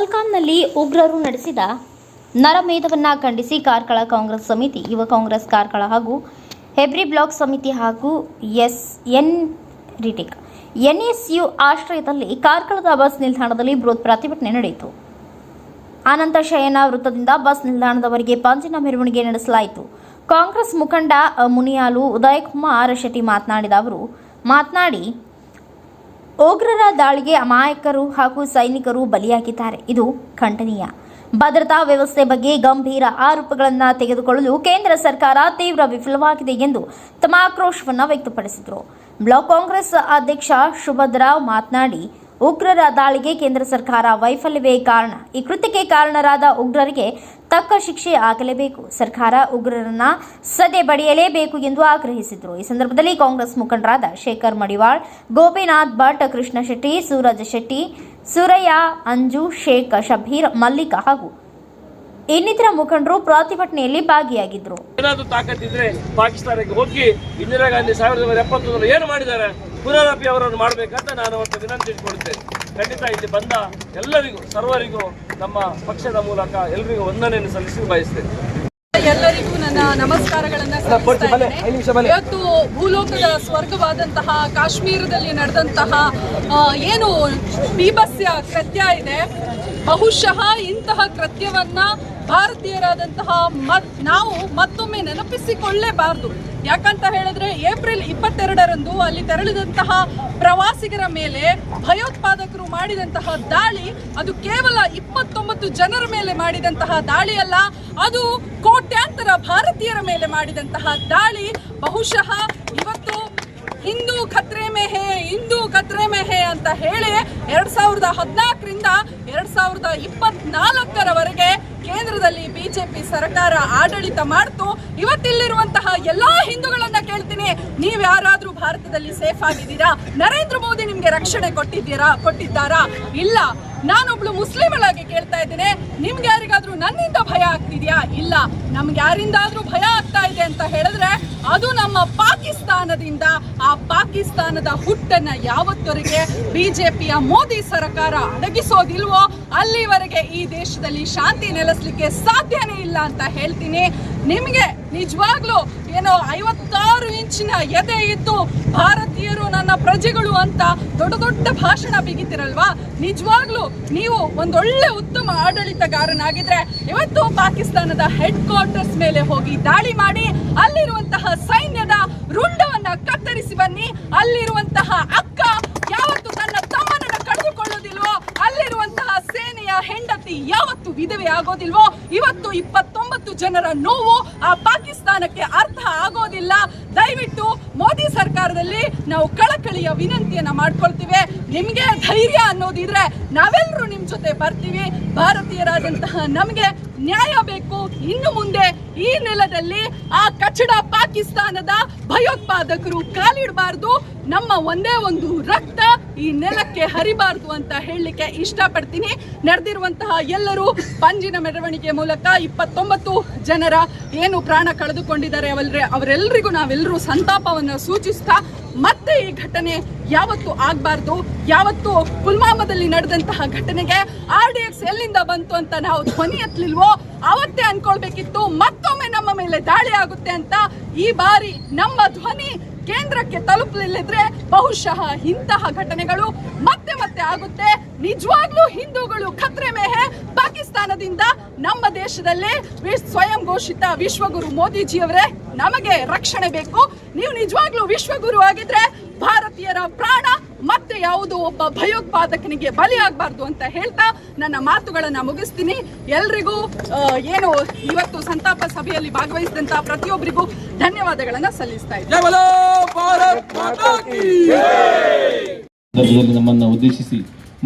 ಪಹಲ್ಗಾಮ್ನಲ್ಲಿ ಉಗ್ರರು ನಡೆಸಿದ ನರಮೇಧವನ್ನು ಖಂಡಿಸಿ ಕಾರ್ಕಳ ಕಾಂಗ್ರೆಸ್ ಸಮಿತಿ, ಯುವ ಕಾಂಗ್ರೆಸ್ ಕಾರ್ಕಳ ಹಾಗೂ ಹೆಬ್ರಿ ಬ್ಲಾಕ್ ಸಮಿತಿ ಹಾಗೂ ಎನ್ಎಸ್ಯು ಆಶ್ರಯದಲ್ಲಿ ಕಾರ್ಕಳದ ಬಸ್ ನಿಲ್ದಾಣದಲ್ಲಿ ಬೃಹತ್ ಪ್ರತಿಭಟನೆ ನಡೆಯಿತು. ಅನಂತ ಶಯನ ವೃತ್ತದಿಂದ ಬಸ್ ನಿಲ್ದಾಣದವರೆಗೆ ಪಂಜಿನ ಮೆರವಣಿಗೆ ನಡೆಸಲಾಯಿತು. ಕಾಂಗ್ರೆಸ್ ಮುಖಂಡ ಮುನಿಯಾಲು ಉದಯಕುಮಾರ್ ಶೆಟ್ಟಿ ಮಾತನಾಡಿ ಉಗ್ರರ ದಾಳಿಗೆ ಅಮಾಯಕರು ಹಾಗೂ ಸೈನಿಕರು ಬಲಿಯಾಗಿದ್ದಾರೆ. ಇದು ಖಂಡನೀಯ. ಭದ್ರತಾ ವ್ಯವಸ್ಥೆ ಬಗ್ಗೆ ಗಂಭೀರ ಆರೋಪಗಳನ್ನು ತೆಗೆದುಕೊಳ್ಳಲು ಕೇಂದ್ರ ಸರ್ಕಾರ ತೀವ್ರ ವಿಫಲವಾಗಿದೆ ಎಂದು ತಮ್ಮ ಆಕ್ರೋಶವನ್ನು ವ್ಯಕ್ತಪಡಿಸಿದರು. ಬ್ಲಾಕ್ ಕಾಂಗ್ರೆಸ್ ಅಧ್ಯಕ್ಷ ಸುಭದ್ರಾವ್ ಮಾತನಾಡಿ, ಉಗ್ರರ ದಾಳಿಗೆ ಕೇಂದ್ರ ಸರ್ಕಾರ ವೈಫಲ್ಯವೇ ಕಾರಣ. ಈ ಕೃತ್ಯಕ್ಕೆ ಕಾರಣರಾದ ಉಗ್ರರಿಗೆ ತಕ್ಕ ಶಿಕ್ಷೆ ಆಗಲೇಬೇಕು. ಸರ್ಕಾರ ಉಗ್ರರನ್ನ ಸದೆ ಬಡಿಯಲೇಬೇಕು ಎಂದು ಆಗ್ರಹಿಸಿದರು. ಈ ಸಂದರ್ಭದಲ್ಲಿ ಕಾಂಗ್ರೆಸ್ ಮುಖಂಡರಾದ ಶೇಖರ್ ಮಡಿವಾಳ್, ಗೋಪಿನಾಥ್ ಭಟ್, ಕೃಷ್ಣ ಶೆಟ್ಟಿ, ಸೂರಜ್ ಶೆಟ್ಟಿ, ಸುರಯ್ಯ, ಅಂಜು, ಶೇಖ್, ಶಬೀರ್, ಮಲ್ಲಿಕ ಹಾಗೂ ಇನ್ನಿತರ ಮುಖಂಡರು ಪ್ರತಿಭಟನೆಯಲ್ಲಿ ಭಾಗಿಯಾಗಿದ್ದರು. ಏನಾದರೂ ತಾಕತ್ತಿದ್ರೆ ಪಾಕಿಸ್ತಾನಕ್ಕೆ ಹೋಗಿ ಇಂದಿರಾ ಗಾಂಧಿ 1971 ಏನು ಮಾಡಿದ್ದಾರೆ ಪುನರಪಿ ಅವರನ್ನು ಮಾಡಬೇಕಂತ ನಾನು ಅವತ್ತು ವಿನಂತಿ ಇಟ್ಕೊಳ್ತೇನೆ. ಖಂಡಿತ ಇಲ್ಲಿ ಬಂದ ಎಲ್ಲರಿಗೂ ಸರ್ವರಿಗೂ ನಮ್ಮ ಪಕ್ಷದ ಮೂಲಕ ಎಲ್ಲರಿಗೂ ವಂದನೆಯನ್ನು ಸಲ್ಲಿಸಿ ಬಯಸ್ತೇನೆ. ಎಲ್ಲರಿಗೂ ನನ್ನ ನಮಸ್ಕಾರಗಳನ್ನು ಸಲ್ಲಿಸ್ತಾ ಇದ್ದೇನೆ. ಇವತ್ತು ಭೂಲೋಕದ ಸ್ವರ್ಗವಾದಂತಹ ಕಾಶ್ಮೀರದಲ್ಲಿ ನಡೆದಂತಹ ಏನು ಬೀಭತ್ಸ ಕೃತ್ಯ ಇದೆ, ಬಹುಶಃ ಇಂತಹ ಕೃತ್ಯವನ್ನ ಭಾರತೀಯರಾದಂತಹ ನಾವು ಮತ್ತೊಮ್ಮೆ ನೆನಪಿಸಿಕೊಳ್ಳಲೇಬಾರದು. ಯಾಕಂತ ಹೇಳಿದ್ರೆ ಏಪ್ರಿಲ್ 22ರಂದು ಅಲ್ಲಿ ತೆರಳಿದಂತಹ ಪ್ರವಾಸಿಗರ ಮೇಲೆ ಭಯೋತ್ಪಾದಕರು ಮಾಡಿದಂತಹ ದಾಳಿ ಅದು ಕೇವಲ 29 ಜನರ ಮೇಲೆ ಮಾಡಿದಂತಹ ದಾಳಿ ಅಲ್ಲ, ಅದು ಕೋಟ್ಯಾಂತರ ಭಾರತೀಯರ ಮೇಲೆ ಮಾಡಿದಂತಹ ದಾಳಿ. ಬಹುಶಃ ಇವತ್ತು ಹಿಂದೂ ಖತ್ರೆ ಮೇ ಹೇ ಅಂತ ಹೇಳಿ 2014ರಿಂದ 2024ರವರೆಗೆ ಕೇಂದ್ರದಲ್ಲಿ ಬಿಜೆಪಿ ಸರ್ಕಾರ ಆಡಳಿತ ಮಾಡ್ತು. ಇವತ್ತಿಲ್ಲಿರುವಂತಹ ಎಲ್ಲಾ ಹಿಂದೂಗಳನ್ನ ಕೇಳ್ತೀನಿ, ನೀವ್ ಯಾರಾದ್ರೂ ಭಾರತದಲ್ಲಿ ಸೇಫ್ ಆಗಿದ್ದೀರಾ? ನರೇಂದ್ರ ಮೋದಿ ನಿಮ್ಗೆ ರಕ್ಷಣೆ ಕೊಟ್ಟಿದ್ದಾರಾ? ಇಲ್ಲ. ನಾನೊಬ್ಳು ಮುಸ್ಲಿಮಳಾಗಿ ಕೇಳ್ತಾ ಇದ್ದೇನೆ, ನಿಮ್ಗೆ ಯಾರಿಗಾದ್ರೂ ನನ್ನಿಂದ ಭಯ ಆಗ್ತಿದ್ಯಾ? ಇಲ್ಲ. ನಮ್ಗೆ ಯಾರಿಂದಾದ್ರೂ ಭಯ ಆಗ್ತಾ ಇದೆ ಅಂತ ಹೇಳಿದ್ರೆ ಅದು ನಮ್ಮ ಪಾಕಿಸ್ತಾನದಿಂದ. ಆ ಪಾಕಿಸ್ತಾನದ ಹುಟ್ಟನ್ನ ಯಾವತ್ತವರೆಗೆ ಬಿಜೆಪಿಯ ಮೋದಿ ಸರ್ಕಾರ ಅಡಗಿಸೋದಿಲ್ವೋ ಅಲ್ಲಿವರೆಗೆ ಈ ದೇಶದಲ್ಲಿ ಶಾಂತಿ ನೆಲೆಸಲಿಕ್ಕೆ ಸಾಧ್ಯನೇ ಇಲ್ಲ ಅಂತ ಹೇಳ್ತೀನಿ. ನಿಮ್ಗೆ ನಿಜವಾಗ್ಲೂ ಏನೋ 56 ಇಂಚಿನ ಎದೆ ಇದ್ದು ಭಾರತೀಯರು ನನ್ನ ಪ್ರಜೆಗಳು ಅಂತ ದೊಡ್ಡ ದೊಡ್ಡ ಭಾಷಣ ಬಿಗಿತಿರಲ್ವಾ? ನಿಜವಾಗ್ಲೂ ನೀವು ಒಂದೊಳ್ಳೆ ಉತ್ತಮ ಆಡಳಿತಗಾರನಾಗಿದ್ರೆ ಇವತ್ತು ಪಾಕಿಸ್ತಾನದ ಹೆಡ್ ಕ್ವಾರ್ಟರ್ಸ್ ಮೇಲೆ ಹೋಗಿ ದಾಳಿ ಮಾಡಿ ಅಲ್ಲಿರುವಂತಹ ಸೈನ್ಯದ ರುಂಡವನ್ನ ಕತ್ತರಿಸಿ ಬನ್ನಿ. ಅಲ್ಲಿರುವಂತಹ ಅಕ್ಕ ಯಾವತ್ತು ತನ್ನ ತಮ್ಮನನ್ನ ಕಳೆದುಕೊಳ್ಳೋದಿಲ್ವೋ, ಅಲ್ಲಿರುವಂತಹ ಸೇನೆಯ ಹೆಂಡತಿ ಯಾವತ್ತು ವಿಧವೆ ಆಗೋದಿಲ್ವೋ, ಇವತ್ತು 29 ಜನರ ನೋವು ಆ ಪಾಕಿಸ್ತಾನಕ್ಕೆ ಅರ್ಥ ಆಗೋದಿಲ್ಲ. ದಯವಿಟ್ಟು ಮೋದಿ ಸರ್ಕಾರದಲ್ಲಿ ನಾವು ಕಳಕಳಿಯ ವಿನಂತಿಯನ್ನ ಮಾಡ್ಕೊಳ್ತೀವಿ. ನಿಮ್ಗೆ ಧೈರ್ಯ ಅನ್ನೋದಿದ್ರೆ ನಾವೆಲ್ಲರೂ ನಿಮ್ ಜೊತೆ ಬರ್ತೀವಿ. ಭಾರತೀಯರಾದಂತಹ ನಮ್ಗೆ ನ್ಯಾಯ ಬೇಕು. ಇನ್ನು ಮುಂದೆ ಈ ನೆಲದಲ್ಲಿ ಆ ಕಚಡ ಪಾಕಿಸ್ತಾನದ ಭಯೋತ್ಪಾದಕರು ಕಾಲಿಡಬಾರ್ದು. ನಮ್ಮ ಒಂದೇ ಒಂದು ರಕ್ತ ಈ ನೆಲಕ್ಕೆ ಹರಿಬಾರ್ದು ಅಂತ ಹೇಳಲಿಕ್ಕೆ ಇಷ್ಟಪಡ್ತೀನಿ. ನಡೆದಿರುವಂತಹ ಎಲ್ಲರೂ ಪಂಜಿನ ಮೆರವಣಿಗೆ ಮೂಲಕ 29 ಜನರ ಏನು ಪ್ರಾಣ ಕಳೆದುಕೊಂಡಿದ್ದಾರೆ ಅವರೆಲ್ಲರಿಗೂ ನಾವೆಲ್ಲರೂ ಸಂತಾಪವನ್ನು ಸೂಚಿಸ್ತಾ ಮತ್ತೆ ಈ ಘಟನೆ ಯಾವತ್ತು ಆಗಬಾರ್ದು. ಯಾವತ್ತು ಪುಲ್ವಾಮಾದಲ್ಲಿ ನಡೆದಂತಹ ಘಟನೆಗೆ RDX ಎಲ್ಲಿಂದ ಬಂತು ಅಂತ ನಾವು ಧ್ವನಿ ಎತ್ತಲಿಲ್ವೋ ಅವತ್ತೇ ಅನ್ಕೊಳ್ಬೇಕಿತ್ತು ಮತ್ತೊಮ್ಮೆ ನಮ್ಮ ಮೇಲೆ ದಾಳಿ ಆಗುತ್ತೆ ಅಂತ. ಈ ಬಾರಿ ನಮ್ಮ ಧ್ವನಿ ಕೇಂದ್ರಕ್ಕೆ ತಲುಪಲಿಲ್ಲದ್ರೆ ಬಹುಶಃ ಇಂತಹ ಘಟನೆಗಳು ಮತ್ತೆ ಆಗುತ್ತೆ. ನಿಜವಾಗ್ಲೂ ಹಿಂದೂಗಳು ಖತ್ರೆ ಮೇ ಹೇ. ಪಾಕಿಸ್ತಾನದಿಂದ ನಮ್ಮ ದೇಶದಲ್ಲಿ ಸ್ವಯಂ ಘೋಷಿತ ವಿಶ್ವಗುರು ಮೋದಿಜಿಯವರೇ ನಮಗೆ ರಕ್ಷಣೆ ಬೇಕು. ನೀವು ನಿಜವಾಗ್ಲೂ ವಿಶ್ವಗುರು ಆಗಿದ್ರೆ ಭಾರತೀಯರ ಪ್ರಾಣ ಮತ್ತೆ ಯಾವುದೋ ಒಬ್ಬ ಭಯೋತ್ಪಾದಕನಿಗೆ ಬಲಿಯಾಗಬಾರ್ದು ಅಂತ ಹೇಳ್ತಾ ನನ್ನ ಮಾತುಗಳನ್ನ ಮುಗಿಸ್ತೀನಿ. ಎಲ್ರಿಗೂ ಏನು ಇವತ್ತು ಸಂತಾಪ ಸಭೆಯಲ್ಲಿ ಭಾಗವಹಿಸಿದಂತಹ ಪ್ರತಿಯೊಬ್ಬರಿಗೂ ಧನ್ಯವಾದಗಳನ್ನ ಸಲ್ಲಿಸ್ತಾ ಇದ್ದೀನಿ. ನಮ್ಮನ್ನ ಉದ್ದೇಶಿಸಿ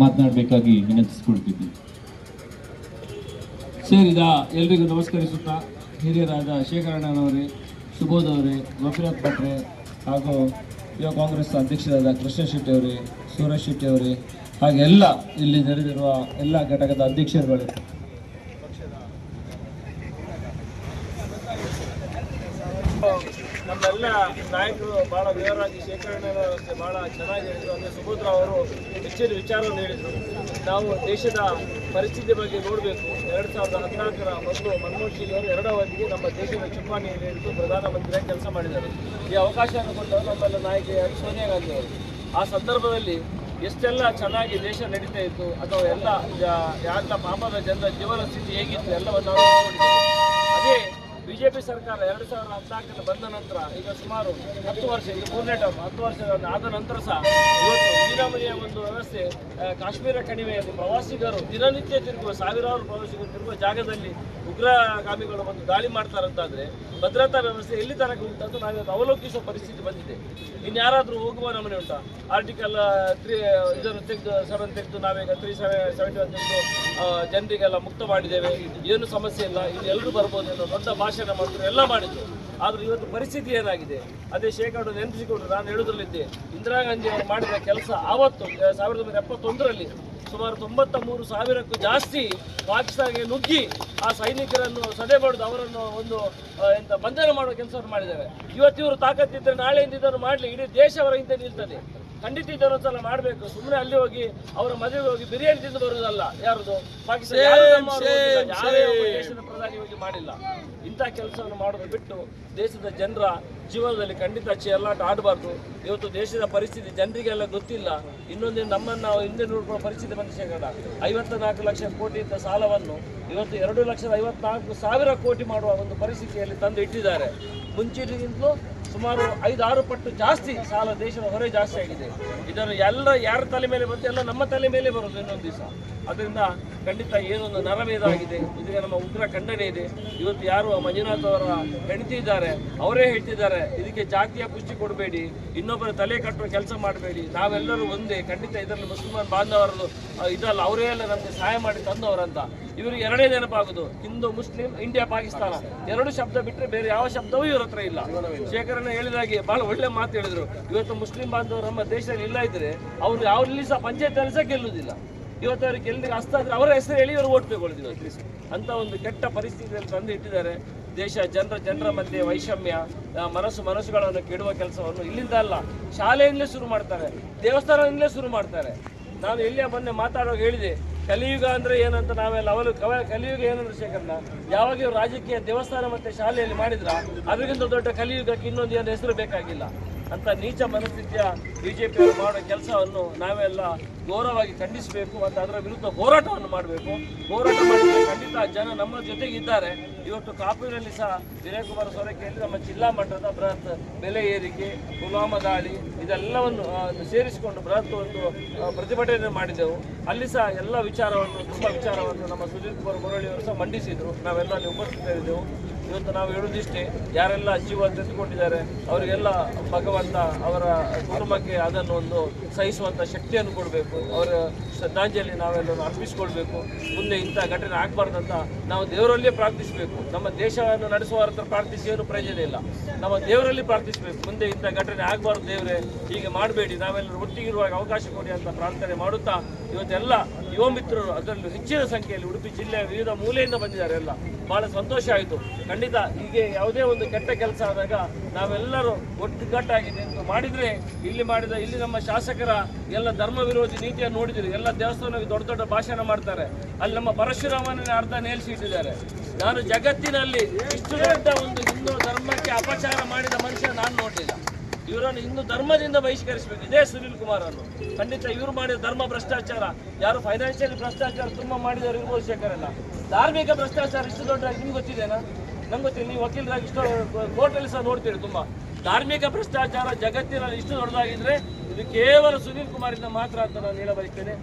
ಮಾತನಾಡಬೇಕಾಗಿ ವಿನಂತಿಸಿಕೊಳ್ತಿದ್ವಿ. ಸೇರಿದ ಎಲ್ರಿಗೂ ನಮಸ್ಕರಿಸುತ್ತಾ ಹಿರಿಯರಾದ ಶೇಖರಣ್ಣನವರೇ, ಸುಬೋಧ್ ಅವರೇ, ಗೋಪಿನಾಥ್ ಭಟ್ರೆ ಹಾಗೂ ಯುವ ಕಾಂಗ್ರೆಸ್ ಅಧ್ಯಕ್ಷರಾದ ಕೃಷ್ಣ ಶೆಟ್ಟಿ ಅವರೇ, ಸೂರಜ್ ಶೆಟ್ಟಿ ಅವರೇ ಹಾಗೆ ಎಲ್ಲ ಇಲ್ಲಿ ನೆರೆದಿರುವ ಎಲ್ಲ ಘಟಕದ ಅಧ್ಯಕ್ಷರುಗಳು ನಮ್ಮೆಲ್ಲ ನಾಯಕರು ಬಹಳ ವಿವರವಾಗಿ ಶೇಖರಣೆ ವ್ಯವಸ್ಥೆ ಬಹಳ ಚೆನ್ನಾಗಿ ಹೇಳಿದರು. ಅಂದರೆ ಸುಭದ್ರ ಅವರು ಹೆಚ್ಚಿನ ವಿಚಾರವನ್ನು ಹೇಳಿದರು. ನಾವು ದೇಶದ ಪರಿಸ್ಥಿತಿ ಬಗ್ಗೆ ನೋಡಬೇಕು. 2014ರ ಮೊದಲು ಮನಮೋಹನ್ ಸಿಂಗ್ ಅವರು 2 ಅವಧಿಗೆ ನಮ್ಮ ದೇಶದ ಚುಕ್ಕಾಣಿಯಲ್ಲಿ ಹಿಡಿದು ಪ್ರಧಾನಮಂತ್ರಿಯಾಗಿ ಕೆಲಸ ಮಾಡಿದ್ದಾರೆ. ಈ ಅವಕಾಶವನ್ನು ಕೊಟ್ಟವರು ನಮ್ಮೆಲ್ಲ ನಾಯಕಿ ಸೋನಿಯಾ ಗಾಂಧಿ ಅವರು. ಆ ಸಂದರ್ಭದಲ್ಲಿ ಎಷ್ಟೆಲ್ಲ ಚೆನ್ನಾಗಿ ದೇಶ ನಡೀತಾ ಇತ್ತು ಅಥವಾ ಎಲ್ಲ ಯಾರೆಲ್ಲ ಪಾಪದ ಜನರ ಜೀವನ ಸ್ಥಿತಿ ಹೇಗಿತ್ತು ಎಲ್ಲವನ್ನು ನಾವು ನೋಡಿದ್ದೇವೆ. ಅದೇ ಬಿಜೆಪಿ ಸರ್ಕಾರ 2014 ಬಂದ ನಂತರ ಈಗ ಸುಮಾರು 10 ವರ್ಷ, ಈಗ 3ನೇ ಟರ್ಮ್ 10 ವರ್ಷ ಆದ ನಂತರ ಸಹ ಇವತ್ತು ನೀರಾವರಿಯ ಒಂದು ವ್ಯವಸ್ಥೆ ಕಾಶ್ಮೀರ ಕಣಿವೆಯಲ್ಲಿ ಪ್ರವಾಸಿಗರು ದಿನನಿತ್ಯ ತಿರುಗುವ ಸಾವಿರಾರು ಪ್ರವಾಸಿಗರು ತಿರುಗುವ ಜಾಗದಲ್ಲಿ ಉಗ್ರಗಾಮಿಗಳು ಒಂದು ದಾಳಿ ಮಾಡ್ತಾರಂತಾದ್ರೆ ಭದ್ರತಾ ವ್ಯವಸ್ಥೆ ಎಲ್ಲಿ ತನಕ ಉಂಟಂತ ನಾವಿವತ್ತು ಅವಲೋಕಿಸುವ ಪರಿಸ್ಥಿತಿ ಬಂದಿದೆ. ಇನ್ಯಾರಾದರೂ ಹೋಗುವ ನಮನೆ ಉಂಟಾ? ಆರ್ಟಿಕಲ್ 3 ಇದನ್ನು ತೆಗೆದು 7 ತೆಗೆದು ನಾವೀಗ 371 ತೆಗೆದು ಜನರಿಗೆಲ್ಲ ಮುಕ್ತ ಮಾಡಿದ್ದೇವೆ, ಏನು ಸಮಸ್ಯೆ ಇಲ್ಲ, ಇಲ್ಲಿ ಎಲ್ಲರೂ ಬರ್ಬೋದು ಅನ್ನೋ ದೊಡ್ಡ ಭಾಷಣ ಮಾಡಿದ್ರು, ಎಲ್ಲ ಮಾಡಿದ್ರು. ಆದರೂ ಇವತ್ತು ಪರಿಸ್ಥಿತಿ ಏನಾಗಿದೆ ಅದೇ ಶೇಖರಣೆ ನೆನಪಿಸಿಕೊಂಡು ನಾನು ಹೇಳುವುದರಲ್ಲಿದ್ದೆ. ಇಂದಿರಾ ಗಾಂಧಿ ಅವರು ಮಾಡಿದ ಕೆಲಸ ಆವತ್ತು 1971ರಲ್ಲಿ ಸುಮಾರು 93,000ಕ್ಕೂ ಜಾಸ್ತಿ ಪಾಕಿಸ್ತಾನಕ್ಕೆ ನುಗ್ಗಿ ಆ ಸೈನಿಕರನ್ನು ಸದೆ ಬಡಿದು ಅವರನ್ನು ಒಂದು ಬಂಧನ ಮಾಡುವ ಕೆಲಸವನ್ನು ಮಾಡಿದ್ದಾರೆ. ಇವತ್ತು ಇವರು ತಾಕತ್ತಿದ್ದರೆ ನಾಳೆಯಿಂದ ಇದನ್ನು ಮಾಡಲಿ, ಇಡೀ ದೇಶ ಅವರ ಹಿಂದೆ ನಿಲ್ತದೆ. ಖಂಡಿತ ಇದನ್ನೊಂದ್ಸಲ ಮಾಡಬೇಕು. ಸುಮ್ಮನೆ ಅಲ್ಲಿ ಹೋಗಿ ಅವರ ಮದುವೆಗೆ ಹೋಗಿ ಬಿರಿಯಾನಿ ತಿಂದು ಬರುವುದಲ್ಲ. ಯಾರದು ಪಾಕಿಸ್ತಾನ ಯಾರೇ ಒಬ್ಬ ದೇಶದ ಪ್ರಧಾನಿ ಹೋಗಿ ಮಾಡಿಲ್ಲ. ಇಂಥ ಕೆಲಸವನ್ನು ಮಾಡೋದು ಬಿಟ್ಟು ದೇಶದ ಜನರ ಜೀವನದಲ್ಲಿ ಖಂಡಿತ ಚೆಲ್ಲಾಟ ಆಡಬಾರ್ದು. ಇವತ್ತು ದೇಶದ ಪರಿಸ್ಥಿತಿ ಜನರಿಗೆಲ್ಲ ಗೊತ್ತಿಲ್ಲ. ಇನ್ನೊಂದಿನ ನಮ್ಮನ್ನು ನಾವು ಹಿಂದೆ ನೋಡ್ಕೊಳ್ಳೋ ಪರಿಸ್ಥಿತಿ ಬಂದ ಶೇಕಡ 54 ಲಕ್ಷ ಕೋಟಿ ಇದ್ದ ಸಾಲವನ್ನು ಇವತ್ತು 2,54,000 ಕೋಟಿ ಮಾಡುವ ಒಂದು ಪರಿಸ್ಥಿತಿಯಲ್ಲಿ ತಂದು ಇಟ್ಟಿದ್ದಾರೆ. ಮುಂಚಿನಿಂದಲೂ ಸುಮಾರು 5-6 ಪಟ್ಟು ಜಾಸ್ತಿ ಸಾಲ ದೇಶದ ಹೊರೆ ಜಾಸ್ತಿ ಆಗಿದೆ. ಇದನ್ನು ಎಲ್ಲ ಯಾರ ತಲೆ ಮೇಲೆ ಬಂತು ಎಲ್ಲ ನಮ್ಮ ತಲೆ ಮೇಲೆ ಬರೋದು ಇನ್ನೊಂದು ದಿವಸ. ಅದರಿಂದ ಖಂಡಿತ ಏನೊಂದು ನರಮೇಧ ಆಗಿದೆ. ಇದಕ್ಕೆ ನಮ್ಮ ಉಗ್ರ ಖಂಡನೆ ಇದೆ. ಇವತ್ತು ಯಾರು ಮಂಜುನಾಥ್ ಅವರ ಹೆಂಡತಿ ಇದ್ದಾರೆ ಅವರೇ ಹೇಳ್ತಿದ್ದಾರೆ, ಇದಕ್ಕೆ ಜಾತಿಯ ಪುಷ್ಟಿ ಕೊಡಬೇಡಿ, ಇನ್ನೊಬ್ಬರ ತಲೆ ಕಟ್ಟುವ ಕೆಲಸ ಮಾಡಬೇಡಿ, ನಾವೆಲ್ಲರೂ ಒಂದೇ. ಖಂಡಿತ ಇದರಲ್ಲಿ ಮುಸಲ್ಮಾನ್ ಬಾಂಧವರದು ಇದಲ್ಲ, ಅವರೇ ಎಲ್ಲ ನಮಗೆ ಸಹಾಯ ಮಾಡಿ ತಂದವರಂತ. ಇವರಿಗೆ ಎರಡೇ ನೆನಪಾಗೋದು ಹಿಂದೂ ಮುಸ್ಲಿಂ ಇಂಡಿಯಾ ಪಾಕಿಸ್ತಾನ, 2 ಶಬ್ದ ಬಿಟ್ಟರೆ ಬೇರೆ ಯಾವ ಶಬ್ದವೂ ಇವ್ರ ಹತ್ರ ಇಲ್ಲ. ಶೇಖರಣ್ಣ ಹೇಳಿದಾಗೆ ಬಹಳ ಒಳ್ಳೆ ಮಾತು ಹೇಳಿದ್ರು. ಇವತ್ತು ಮುಸ್ಲಿಂ ಬಾಂಧವರು ನಮ್ಮ ದೇಶದಲ್ಲಿ ಇಲ್ಲ ಇದ್ರೆ ಅವರು ಯಾವ್ದಲ್ಲಿ ಸಹ ಪಂಚಾಯತ್ ಸಹ ಗೆಲ್ಲುವುದಿಲ್ಲ. ಇವತ್ತು ಅವ್ರಿಗೆ ಗೆಲ್ಲಿಗೆ ಅಸ್ತ ಆದರೆ ಅವರ ಹೆಸರು ಹೇಳಿ ಇವರು ಓಟ್ ತಗೊಳ್ಳಿದ್ರು. ಅಂತ ಒಂದು ಕೆಟ್ಟ ಪರಿಸ್ಥಿತಿಯಲ್ಲಿ ತಂದು ಇಟ್ಟಿದ್ದಾರೆ. ಜನರ ಮಧ್ಯೆ ವೈಷಮ್ಯ, ಮನಸ್ಸುಗಳನ್ನು ಕೆಡುವ ಕೆಲಸವನ್ನು ಇಲ್ಲಿಂದ ಅಲ್ಲ, ಶಾಲೆಯಿಂದಲೇ ಶುರು ಮಾಡ್ತಾರೆ, ದೇವಸ್ಥಾನದಿಂದಲೇ ಶುರು ಮಾಡ್ತಾರೆ. ನಾನು ಎಲ್ಲಿಯ ಮೊನ್ನೆ ಮಾತಾಡುವಾಗ ಹೇಳಿದೆ, ಕಲಿಯುಗ ಅಂದರೆ ಏನಂತ ನಾವೆಲ್ಲ ಕಲಿಯುಗ ಏನಂದ್ರೆ ಶೇಖರಣ್ಣ, ಯಾವಾಗ ಇವರು ರಾಜಕೀಯ ದೇವಸ್ಥಾನ ಮತ್ತು ಶಾಲೆಯಲ್ಲಿ ಮಾಡಿದ್ರ ಅದಕ್ಕಿಂತ ದೊಡ್ಡ ಕಲಿಯುಗಕ್ಕೆ ಇನ್ನೊಂದು ಏನು ಹೆಸರು ಬೇಕಾಗಿಲ್ಲ. ಅಂತ ನೀಚ ಮನಸ್ಥಿತಿಯ ಬಿಜೆಪಿ ಅವರು ಮಾಡೋ ಕೆಲಸವನ್ನು ನಾವೆಲ್ಲ ಗೌರವವಾಗಿ ಖಂಡಿಸಬೇಕು ಮತ್ತು ಅದರ ವಿರುದ್ಧ ಹೋರಾಟವನ್ನು ಮಾಡಬೇಕು. ಹೋರಾಟ ಮಾಡಿದರೆ ಖಂಡಿತ ಜನ ನಮ್ಮ ಜೊತೆಗಿದ್ದಾರೆ. ಇವತ್ತು ಕಾಪುವಿನಲ್ಲಿ ಸಹ ವಿನಯಕುಮಾರ ಸೊರಕೆಯಲ್ಲಿ ನಮ್ಮ ಜಿಲ್ಲಾ ಮಟ್ಟದ ಬೃಹತ್ ಬೆಲೆ ಏರಿಕೆ, ಪುಲ್ವಾಮಾ ದಾಳಿ ಇದೆಲ್ಲವನ್ನು ಸೇರಿಸಿಕೊಂಡು ಬೃಹತ್ ಒಂದು ಪ್ರತಿಭಟನೆ ಮಾಡಿದೆವು. ಅಲ್ಲಿ ಸಹ ಎಲ್ಲ ವಿಚಾರವನ್ನು ತುಂಬ ವಿಚಾರವನ್ನು ನಮ್ಮ ಸುಧೀರ್ ಕುಮಾರ್ ಮುರಳಿಯವರು ಸಹ ಮಂಡಿಸಿದರು. ನಾವೆಲ್ಲ ಅಲ್ಲಿ ಉಪಸ್ಥಿತರಿದ್ದೆವು. ಇವತ್ತು ನಾವು ಹೇಳುವುದಿಷ್ಟೇ, ಯಾರೆಲ್ಲ ಜೀವ ತೆಗೆದುಕೊಂಡಿದ್ದಾರೆ ಅವರಿಗೆಲ್ಲ ಭಗವಂತ ಅವರ ಕುಟುಂಬಕ್ಕೆ ಅದನ್ನು ಒಂದು ಸಹಿಸುವಂಥ ಶಕ್ತಿಯನ್ನು ಕೊಡಬೇಕು. ಅವರ ಶ್ರದ್ಧಾಂಜಲಿ ನಾವೆಲ್ಲರೂ ಅರ್ಪಿಸಿಕೊಳ್ಬೇಕು. ಮುಂದೆ ಇಂಥ ಘಟನೆ ಆಗಬಾರ್ದಂತ ನಾವು ದೇವರಲ್ಲಿಯೇ ಪ್ರಾರ್ಥಿಸಬೇಕು. ನಮ್ಮ ದೇಶವನ್ನು ನಡೆಸುವವರ ಹತ್ರ ಪ್ರಾರ್ಥಿಸಿ ಏನು ಪ್ರಯೋಜನ ಇಲ್ಲ. ನಮ್ಮ ದೇವರಲ್ಲಿ ಪ್ರಾರ್ಥಿಸಬೇಕು. ಮುಂದೆ ಇಂಥ ಘಟನೆ ಆಗಬಾರ್ದು, ದೇವರೇ ಹೀಗೆ ಮಾಡಬೇಡಿ, ನಾವೆಲ್ಲರೂ ಒಟ್ಟಿಗಿರುವಾಗ ಅವಕಾಶ ಕೊಡಿ ಅಂತ ಪ್ರಾರ್ಥನೆ ಮಾಡುತ್ತಾ ಇವತ್ತೆಲ್ಲ ಯುವ ಮಿತ್ರರು ಅದರಲ್ಲೂ ಹೆಚ್ಚಿನ ಸಂಖ್ಯೆಯಲ್ಲಿ ಉಡುಪಿ ಜಿಲ್ಲೆಯ ವಿವಿಧ ಮೂಲೆಯಿಂದ ಬಂದಿದ್ದಾರೆ. ಎಲ್ಲ ಭಾಳ ಸಂತೋಷ ಆಯಿತು. ಖಂಡಿತ ಹೀಗೆ ಯಾವುದೇ ಒಂದು ಕೆಟ್ಟ ಕೆಲಸ ಆದಾಗ ನಾವೆಲ್ಲರೂ ಒಟ್ಟುಗಟ್ಟಾಗಿದೆ ಅಂತ ಮಾಡಿದರೆ ಇಲ್ಲಿ ನಮ್ಮ ಶಾಸಕರ ಎಲ್ಲ ಧರ್ಮ ವಿರೋಧಿ ನೀತಿಯನ್ನು ನೋಡಿದಿರಿ. ಎಲ್ಲ ದೇವಸ್ಥಾನಕ್ಕೆ ದೊಡ್ಡ ದೊಡ್ಡ ಭಾಷಣ ಮಾಡ್ತಾರೆ. ಅಲ್ಲಿ ನಮ್ಮ ಪರಶುರಾಮನ ಅರ್ಧ ನೇಲಿಸಿ ಇಟ್ಟಿದ್ದಾರೆ. ನಾನು ಜಗತ್ತಿನಲ್ಲಿ ಇಷ್ಟು ದೊಡ್ಡ ಒಂದು ಹಿಂದೂ ಧರ್ಮಕ್ಕೆ ಅಪಚಾರ ಮಾಡಿದ ಮನುಷ್ಯ ನಾನು ನೋಡಲಿಲ್ಲ. ಇವರನ್ನು ಹಿಂದೂ ಧರ್ಮದಿಂದ ಬಹಿಷ್ಕರಿಸಬೇಕು. ಇದೇ ಸುನೀಲ್ ಕುಮಾರ್ ಅನ್ನು ಖಂಡಿತ ಇವರು ಮಾಡಿದ ಧರ್ಮ ಭ್ರಷ್ಟಾಚಾರ, ಯಾರು ಫೈನಾನ್ಷಿಯಲ್ ಭ್ರಷ್ಟಾಚಾರ ತುಂಬ ಮಾಡಿದವರು ಇರ್ಬೋದು ಶೇಖರಣ್ಣ. ಧಾರ್ಮಿಕ ಭ್ರಷ್ಟಾಚಾರ ಇಷ್ಟು ದೊಡ್ಡ ನಿಮ್ಗೆ ಗೊತ್ತಿದೆನಾ? ನಂಗೆ ಗೊತ್ತಿಲ್ಲ. ನೀವು ವಕೀಲರಾಗಿ ಇಷ್ಟು ಕೋರ್ಟಲ್ಲಿ ಸಹ ನೋಡ್ತೀರಿ. ತುಂಬ ಧಾರ್ಮಿಕ ಭ್ರಷ್ಟಾಚಾರ ಜಗತ್ತಿನಲ್ಲಿ ಇಷ್ಟು ದೊಡ್ಡದಾಗಿದ್ರೆ ಇದು ಕೇವಲ ಸುನೀಲ್ ಕುಮಾರಿಂದ ಮಾತ್ರ ಅಂತ ನಾನು ಹೇಳಬಯಸ್ತೇನೆ.